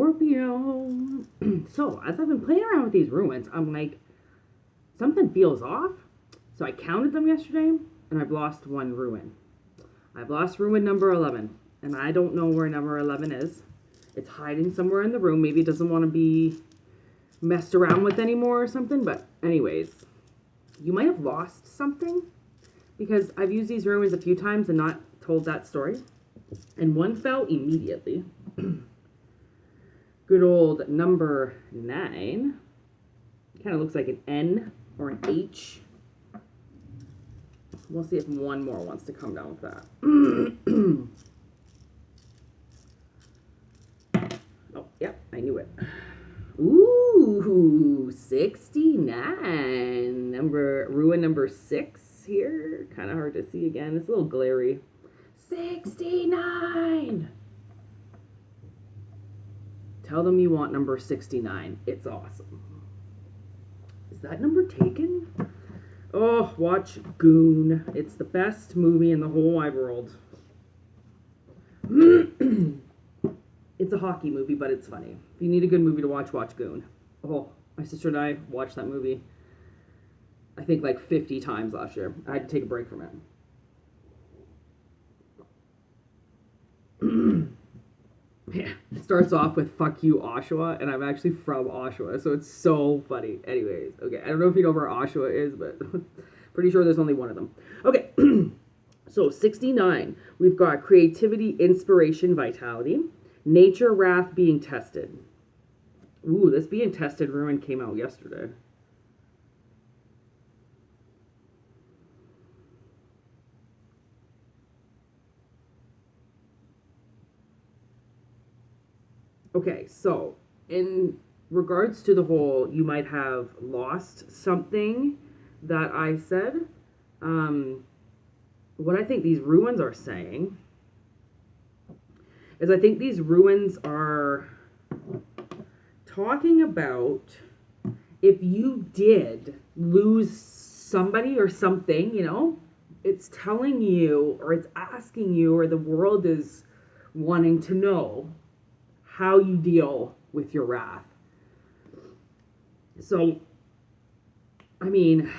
Scorpio. So, as I've been playing around with these ruins, I'm like, something feels off. So I counted them yesterday, and I've lost one ruin. I've lost ruin number 11, and I don't know where number 11 is. It's hiding somewhere in the room. Maybe it doesn't want to be messed around with anymore or something, but anyways, you might have lost something, because I've used these ruins a few times and not told that story, and one fell immediately. Good old number 9. Kind of looks like an N or an H. We'll see if one more wants to come down with that. Oh, yep, I knew it. Ooh, 69. Ruin number 6 here. Kind of hard to see again. It's a little glary. 69. Tell them you want number 69. It's awesome. Is that number taken? Oh, watch Goon. It's the best movie in the whole wide world. It's a hockey movie, but it's funny. If you need a good movie to watch, watch Goon. Oh, my sister and I watched that movie, I think, like 50 times last year. I had to take a break from it. Yeah, it starts off with "fuck you, Oshawa," and I'm actually from Oshawa, so it's so funny. Anyways, okay, I don't know if you know where Oshawa is, but pretty sure there's only one of them. Okay, so 69, we've got creativity, inspiration, vitality, nature, wrath, being tested. Ooh, this being tested ruin came out yesterday. Okay, so in regards to the whole, you might have lost something that I said, what I think these ruins are saying is I think these ruins are talking about if you did lose somebody or something, you know, it's telling you, or it's asking you, or the world is wanting to know how you deal with your wrath. So, I mean,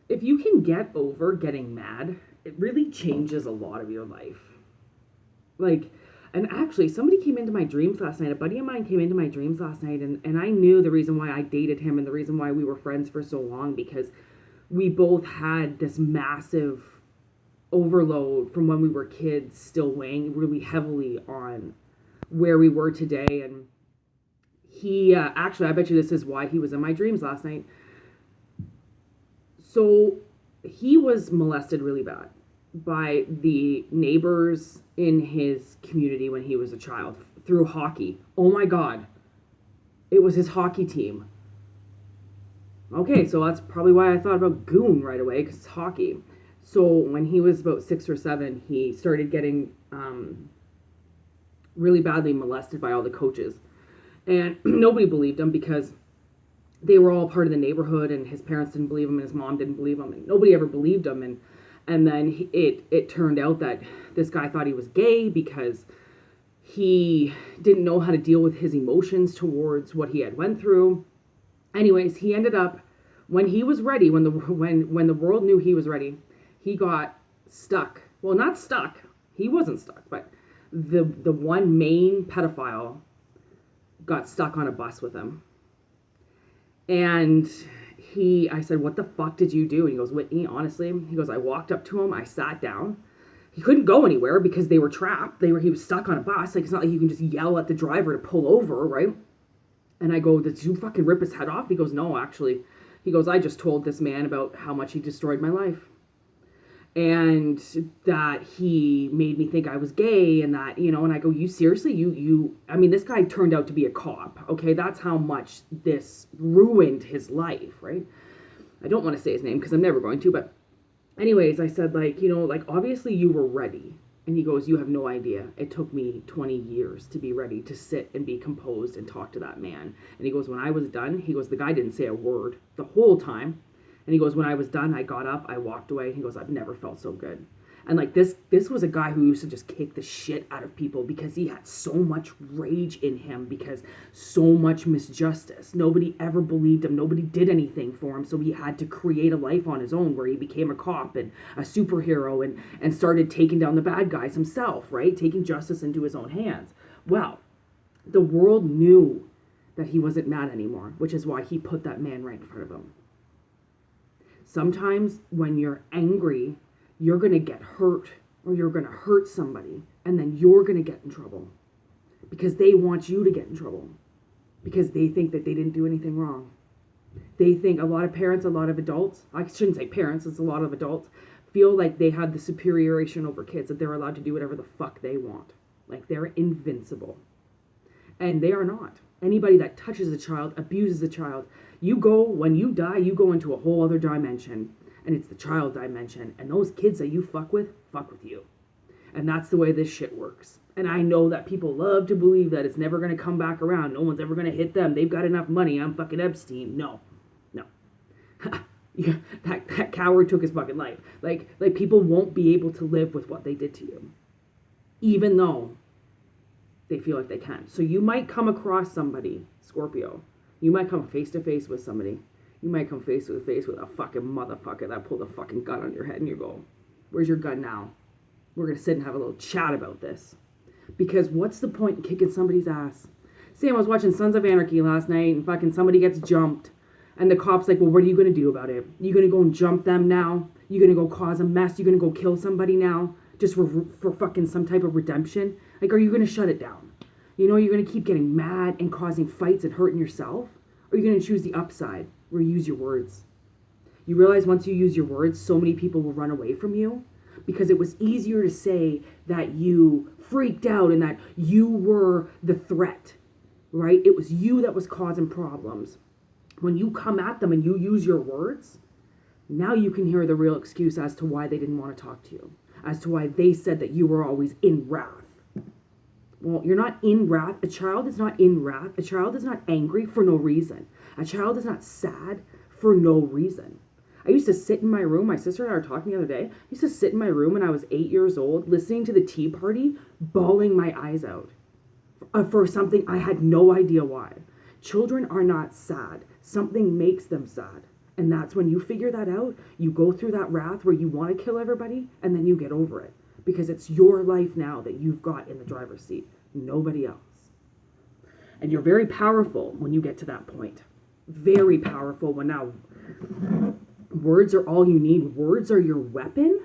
if you can get over getting mad, it really changes a lot of your life. Like, and actually, somebody came into my dreams last night. A buddy of mine came into my dreams last night, and I knew the reason why I dated him and the reason why we were friends for so long, because we both had this massive overload from when we were kids still weighing really heavily on where we were today. And he actually, I bet you this is why he was in my dreams last night. So he was molested really bad by the neighbors in his community when he was a child through hockey. Oh my God, it was his hockey team. Okay, so that's probably why I thought about Goon right away, because it's hockey. So when he was about 6 or 7, he started getting really badly molested by all the coaches. And nobody believed him because they were all part of the neighborhood, and his parents didn't believe him, and his mom didn't believe him, and nobody ever believed him. And then it turned out that this guy thought he was gay because he didn't know how to deal with his emotions towards what he had went through. Anyways, he ended up, when he was ready, when the world knew he was ready, he got stuck. Well, not stuck. He wasn't stuck, but the one main pedophile got stuck on a bus with him. And I said, "What the fuck did you do?" And he goes, "Whitney, honestly," he goes, "I walked up to him, I sat down. He couldn't go anywhere because they were trapped. He was stuck on a bus. Like, it's not like you can just yell at the driver to pull over, right?" And I go, "Did you fucking rip his head off?" He goes, "No, actually." He goes, "I just told this man about how much he destroyed my life. And that he made me think I was gay, and that, you know," and I go, "You seriously, I mean, this guy turned out to be a cop, okay? That's how much this ruined his life, right?" I don't want to say his name because I'm never going to, but anyways, I said, like, you know, like, obviously you were ready. And he goes, "You have no idea. It took me 20 years to be ready to sit and be composed and talk to that man." And he goes, "When I was done," he goes, "the guy didn't say a word the whole time. And he goes, "When I was done, I got up, I walked away." He goes, "I've never felt so good." And like this was a guy who used to just kick the shit out of people because he had so much rage in him, because so much misjustice. Nobody ever believed him. Nobody did anything for him. So he had to create a life on his own where he became a cop and a superhero and started taking down the bad guys himself, right? Taking justice into his own hands. Well, the world knew that he wasn't mad anymore, which is why he put that man right in front of him. Sometimes when you're angry, you're going to get hurt, or you're going to hurt somebody, and then you're going to get in trouble because they want you to get in trouble because they think that they didn't do anything wrong. They think, a lot of parents, a lot of adults, I shouldn't say parents, it's a lot of adults, feel like they have the superioration over kids, that they're allowed to do whatever the fuck they want. Like they're invincible. And they are not. Anybody that touches a child, abuses a child, when you die, you go into a whole other dimension. And it's the child dimension. And those kids that you fuck with you. And that's the way this shit works. And I know that people love to believe that it's never going to come back around. No one's ever going to hit them. They've got enough money. I'm fucking Epstein. No. Yeah, that coward took his fucking life. Like people won't be able to live with what they did to you. Even though they feel like they can. So you might come across somebody, Scorpio. You might come face to face with somebody. You might come face to face with a fucking motherfucker that pulled a fucking gun on your head and you go, where's your gun now? We're going to sit and have a little chat about this. Because what's the point in kicking somebody's ass? Say I was watching Sons of Anarchy last night and fucking somebody gets jumped. And the cop's like, well, what are you going to do about it? You going to go and jump them now? You going to go cause a mess? You going to go kill somebody now? Just for fucking some type of redemption? Like, are you going to shut it down? You know, you're going to keep getting mad and causing fights and hurting yourself? Or are you going to choose the upside? Or use your words. You realize once you use your words, so many people will run away from you because it was easier to say that you freaked out and that you were the threat, right? It was you that was causing problems. When you come at them and you use your words, now you can hear the real excuse as to why they didn't want to talk to you, as to why they said that you were always in wrath. Well, you're not in wrath. A child is not in wrath. A child is not angry for no reason. A child is not sad for no reason. I used to sit in my room. My sister and I were talking the other day. I used to sit in my room when I was 8 years old, listening to the Tea Party, bawling my eyes out for something I had no idea why. Children are not sad. Something makes them sad. And that's when you figure that out, you go through that wrath where you want to kill everybody, and then you get over it. Because it's your life now that you've got in the driver's seat. Nobody else. And you're very powerful when you get to that point. Very powerful when now words are all you need. Words are your weapon.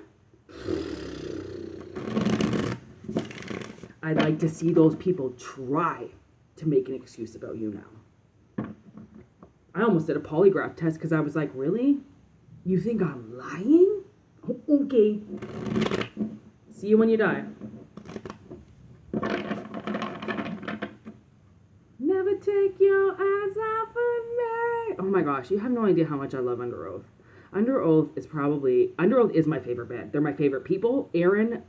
I'd like to see those people try to make an excuse about you now. I almost did a polygraph test because I was like, really? You think I'm lying? Oh, okay. See you when you die. Never take your eyes off of me. Oh my gosh, you have no idea how much I love Under Oath. Under Oath is my favorite band. They're my favorite people. Aaron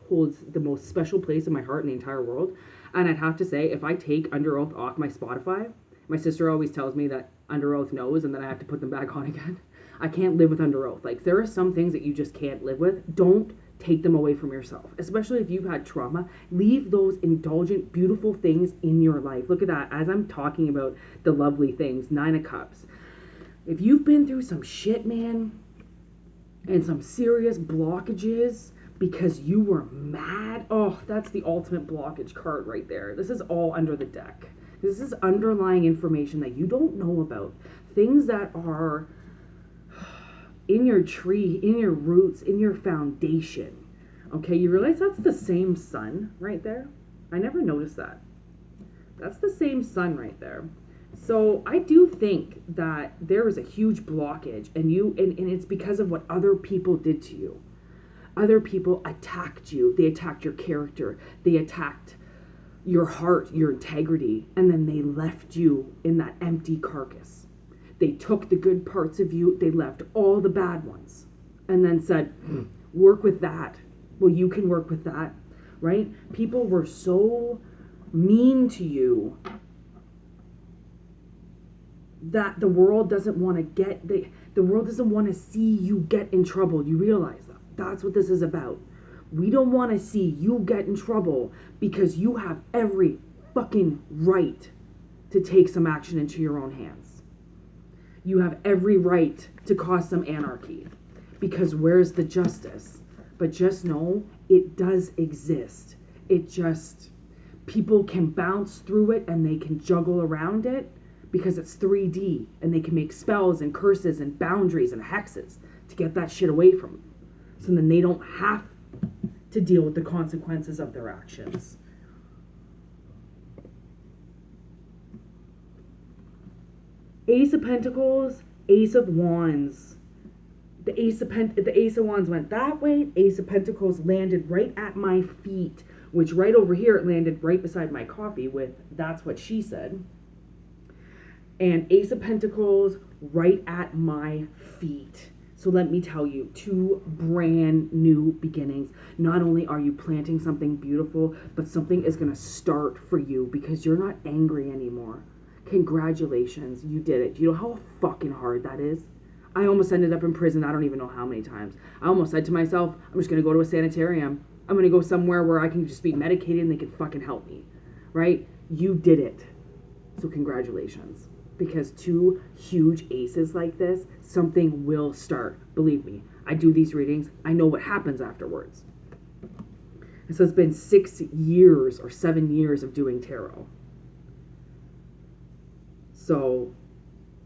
holds the most special place in my heart in the entire world. And I'd have to say, if I take Under Oath off my Spotify, my sister always tells me that Under Oath knows, and then I have to put them back on again. I can't live with Under Oath. Like, there are some things that you just can't live with. Don't take them away from yourself, especially if you've had trauma. Leave those indulgent, beautiful things in your life. Look at that. As I'm talking about the lovely things, 9 of Cups. If you've been through some shit, man, and some serious blockages because you were mad, oh, that's the ultimate blockage card right there. This is all under the deck. This is underlying information that you don't know about. Things that are in your tree, in your roots, in your foundation. Okay, you realize that's the same sun right there? I never noticed that. That's the same sun right there. So I do think that there is a huge blockage, and it's because of what other people did to you. Other people attacked you. They attacked your character. They attacked your heart, your integrity, and then they left you in that empty carcass. They took the good parts of you, they left all the bad ones, and then said, work with that. Well, you can work with that, right? People were so mean to you that the world doesn't want to the world doesn't want to see you get in trouble. You realize that? That's what this is about. We don't want to see you get in trouble because you have every fucking right to take some action into your own hands. You have every right to cause some anarchy because where's the justice? But just know it does exist. It just, people can bounce through it and they can juggle around it because it's 3D and they can make spells and curses and boundaries and hexes to get that shit away from them. So then they don't have to deal with the consequences of their actions. Ace of Pentacles, Ace of Wands. The Ace of Wands went that way. Ace of Pentacles landed right at my feet, which right over here it landed right beside my coffee with that's what she said. And Ace of Pentacles right at my feet. So let me tell you, 2 brand new beginnings. Not only are you planting something beautiful, but something is going to start for you because you're not angry anymore. Congratulations, you did it. Do you know how fucking hard that is? I almost ended up in prison, I don't even know how many times. I almost said to myself, I'm just going to go to a sanitarium. I'm going to go somewhere where I can just be medicated and they can fucking help me. Right? You did it. So congratulations. Because 2 huge aces like this, something will start. Believe me, I do these readings. I know what happens afterwards. And so it's been 6 years or 7 years of doing tarot. So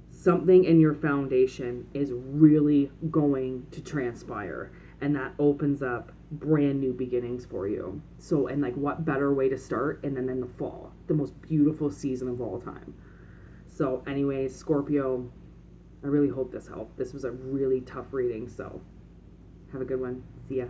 something in your foundation is really going to transpire. And that opens up brand new beginnings for you. So, and like what better way to start? And then in the fall, the most beautiful season of all time. So anyways, Scorpio, I really hope this helped. This was a really tough reading, so have a good one. See ya.